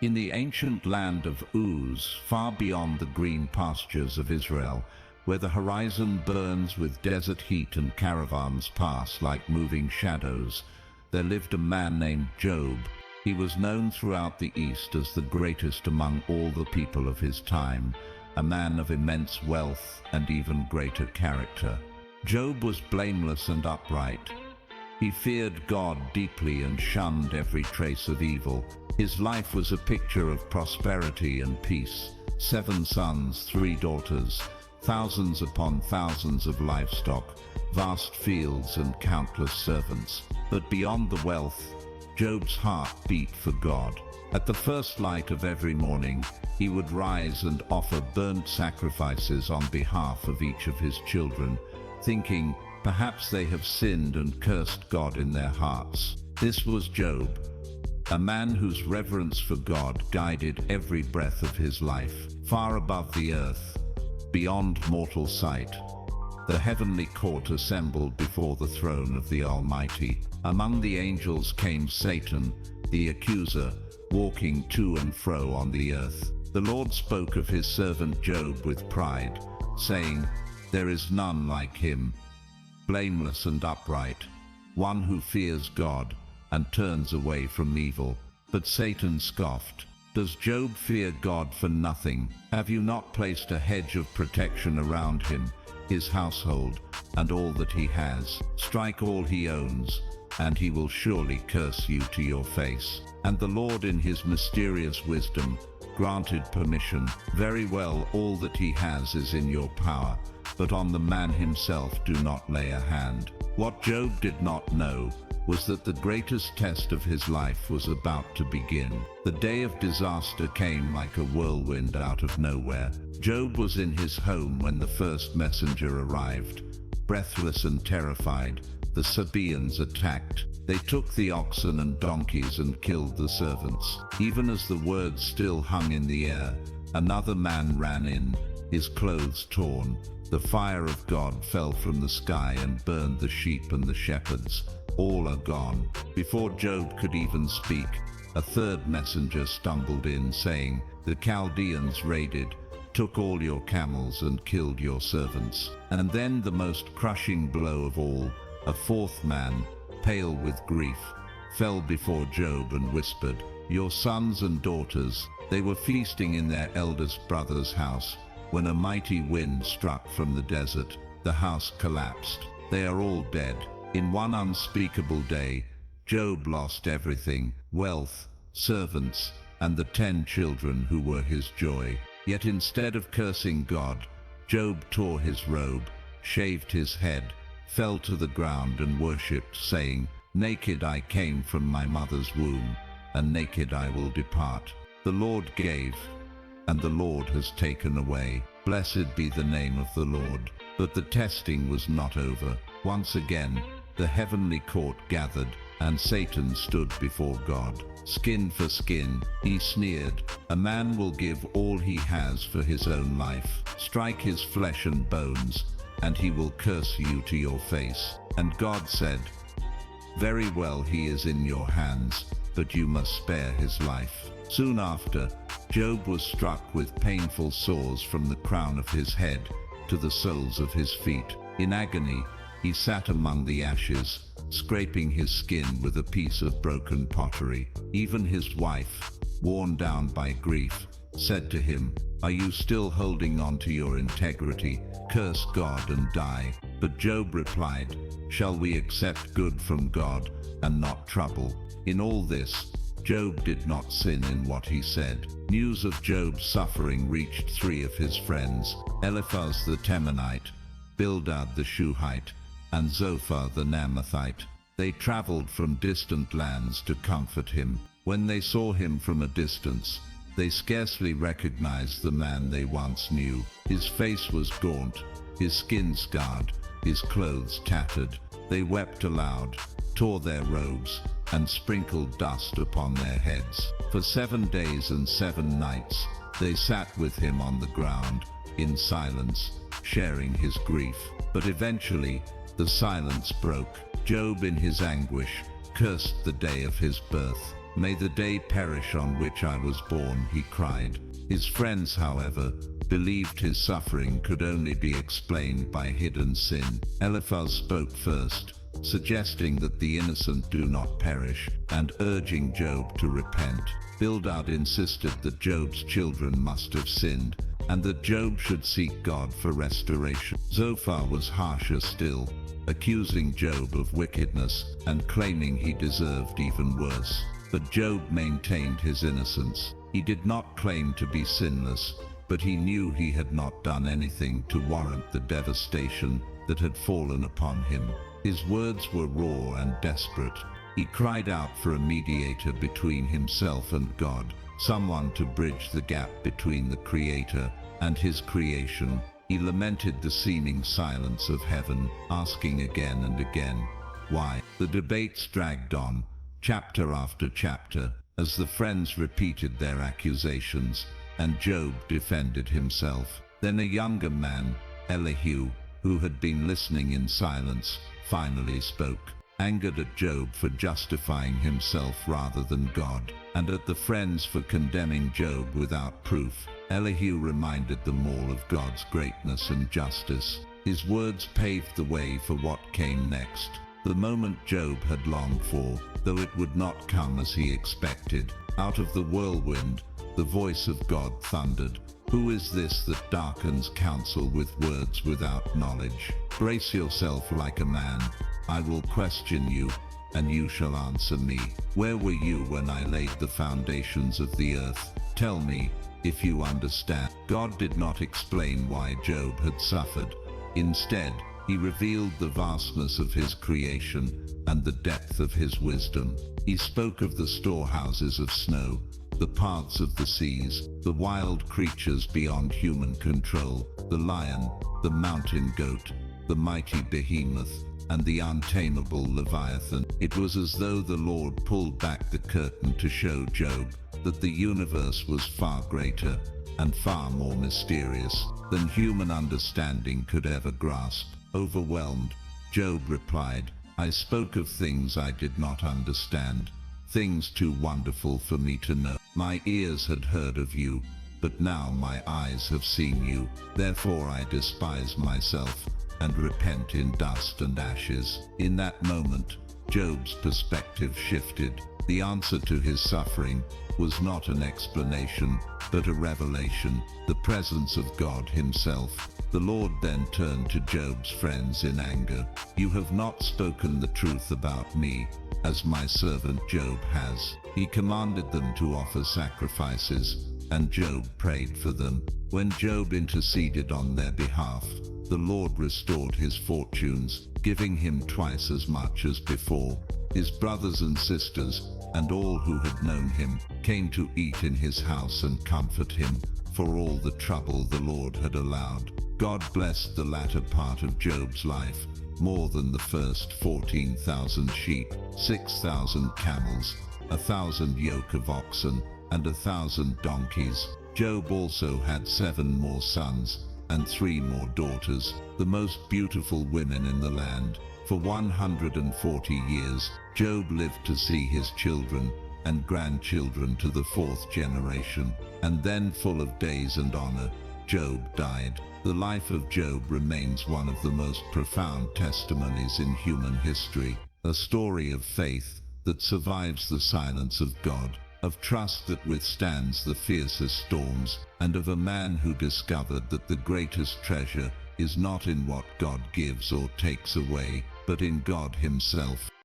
In the ancient land of Uz, far beyond the green pastures of Israel, where the horizon burns with desert heat and caravans pass like moving shadows, there lived a man named Job. He was known throughout the East as the greatest among all the people of his time, a man of immense wealth and even greater character. Job was blameless and upright. He feared God deeply and shunned every trace of evil. His life was a picture of prosperity and peace. 7 sons, 3 daughters, thousands upon thousands of livestock, vast fields and countless servants. But beyond the wealth, Job's heart beat for God. At the first light of every morning, he would rise and offer burnt sacrifices on behalf of each of his children, thinking, perhaps they have sinned and cursed God in their hearts. This was Job, a man whose reverence for God guided every breath of his life. Far above the earth, beyond mortal sight, the heavenly court assembled before the throne of the Almighty. Among the angels came Satan, the accuser, walking to and fro on the earth. The Lord spoke of his servant Job with pride, saying, "There is none like him, blameless and upright, one who fears God and turns away from evil." But Satan scoffed, "Does Job fear God for nothing? Have you not placed a hedge of protection around him, his household, and all that he has? Strike all he owns, and he will surely curse you to your face." And the Lord in his mysterious wisdom granted permission. "Very well, all that he has is in your power, but on the man himself do not lay a hand." What Job did not know was that the greatest test of his life was about to begin. The day of disaster came like a whirlwind out of nowhere. Job was in his home when the first messenger arrived. Breathless and terrified, the Sabaeans attacked. They took the oxen and donkeys and killed the servants. Even as the words still hung in the air, another man ran in, his clothes torn. The fire of God fell from the sky and burned the sheep and the shepherds. All are gone. Before Job could even speak, a third messenger stumbled in, saying, "The Chaldeans raided, took all your camels and killed your servants." And then the most crushing blow of all, a fourth man, pale with grief, fell before Job and whispered, "Your sons and daughters." They were feasting in their eldest brother's house when a mighty wind struck from the desert. The house collapsed. They are all dead. In one unspeakable day, Job lost everything: wealth, servants, and the 10 children who were his joy. Yet instead of cursing God, Job tore his robe, shaved his head, fell to the ground and worshipped, saying, "Naked I came from my mother's womb, and naked I will depart. The Lord gave, and the Lord has taken away. Blessed be the name of the Lord." But the testing was not over. Once again, the heavenly court gathered, and Satan stood before God. "Skin for skin," he sneered. "A man will give all he has for his own life. Strike his flesh and bones, and he will curse you to your face." And God said, "Very well, he is in your hands, but you must spare his life." Soon after, Job was struck with painful sores from the crown of his head to the soles of his feet. In agony, he sat among the ashes, scraping his skin with a piece of broken pottery. Even his wife, worn down by grief, said to him, "Are you still holding on to your integrity? Curse God and die." But Job replied, "Shall we accept good from God and not trouble?" In all this, Job did not sin in what he said. News of Job's suffering reached 3 of his friends, Eliphaz the Temanite, Bildad the Shuhite, and Zophar the Naamathite. They traveled from distant lands to comfort him. When they saw him from a distance, they scarcely recognized the man they once knew. His face was gaunt, his skin scarred, his clothes tattered. They wept aloud, tore their robes, and sprinkled dust upon their heads. For 7 days and 7 nights, they sat with him on the ground, in silence, sharing his grief. But eventually, the silence broke. Job, in his anguish, cursed the day of his birth. May the day perish on which I was born, he cried. His friends, however, believed his suffering could only be explained by hidden sin. Eliphaz spoke first, suggesting that the innocent do not perish, and urging Job to repent. Bildad insisted that Job's children must have sinned, and that Job should seek God for restoration. Zophar was harsher still, accusing Job of wickedness and claiming he deserved even worse. But Job maintained his innocence. He did not claim to be sinless, but he knew he had not done anything to warrant the devastation that had fallen upon him. His words were raw and desperate. He cried out for a mediator between himself and God, someone to bridge the gap between the Creator and his creation. He lamented the seeming silence of heaven, asking again and again, why? The debates dragged on, chapter after chapter, as the friends repeated their accusations, and Job defended himself. Then a younger man, Elihu, who had been listening in silence, finally spoke, angered at Job for justifying himself rather than God, and at the friends for condemning Job without proof. Elihu reminded them all of God's greatness and justice. His words paved the way for what came next. The moment Job had longed for, though it would not come as he expected. Out of the whirlwind, the voice of God thundered, "Who is this that darkens counsel with words without knowledge? Brace yourself like a man. I will question you, and you shall answer me. Where were you when I laid the foundations of the earth? Tell me, if you understand." God did not explain why Job had suffered. Instead, he revealed the vastness of his creation and the depth of his wisdom. He spoke of the storehouses of snow, the paths of the seas, the wild creatures beyond human control, the lion, the mountain goat, the mighty behemoth, and the untamable Leviathan. It was as though the Lord pulled back the curtain to show Job that the universe was far greater and far more mysterious than human understanding could ever grasp. Overwhelmed, Job replied, "I spoke of things I did not understand, things too wonderful for me to know. My ears had heard of you, but now my eyes have seen you. Therefore I despise myself and repent in dust and ashes." In that moment, Job's perspective shifted. The answer to his suffering was not an explanation, but a revelation, the presence of God himself. The Lord then turned to Job's friends in anger. "You have not spoken the truth about me, as my servant Job has." He commanded them to offer sacrifices, and Job prayed for them. When Job interceded on their behalf, the Lord restored his fortunes, giving him twice as much as before. His brothers and sisters, and all who had known him, came to eat in his house and comfort him for all the trouble the Lord had allowed. God blessed the latter part of Job's life more than the first 14,000 sheep, 6,000 camels, 1,000 yoke of oxen, and 1,000 donkeys. Job also had 7 more sons and 3 more daughters, the most beautiful women in the land. For 140 years, Job lived to see his children and grandchildren to the 4th generation, and then, full of days and honor, Job died. The life of Job remains one of the most profound testimonies in human history, a story of faith that survives the silence of God, of trust that withstands the fiercest storms, and of a man who discovered that the greatest treasure is not in what God gives or takes away, but in God himself.